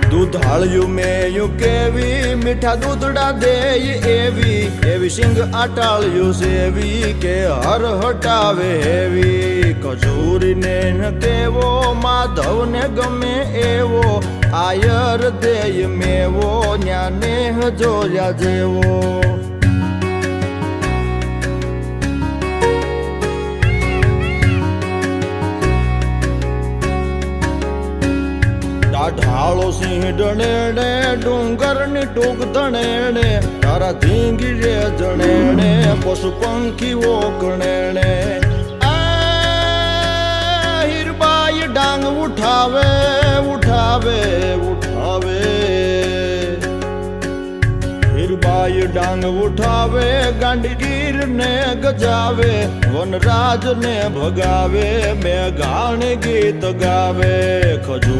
દૂધાળ્યું મેયું કેવી મીઠા દૂધડા દેય એવી સિંગ આટાળ્યું સેવી કે હર હટાવે હેવી કચૂરીને ન કેવો માધવને ગમે એવો આયર દેય મેવો ન્યાને જોયા જેવો ઢાળો સિંહ ડણેણે ડુંગરની ટૂંક ધણેણે તારા ધીંગી રે જણેણે પશુ પંખીઓ ગણેણે હીરબાઈ ડાંગ ઉઠાવે ઉઠાવે ઉઠાવે હીરબાઈ ડાંગ ઉઠાવે ગાંડીગીર ને ગજાવે વનરાજ ને ભગાવે મેઘાણ ગીત ગાવે ખજૂર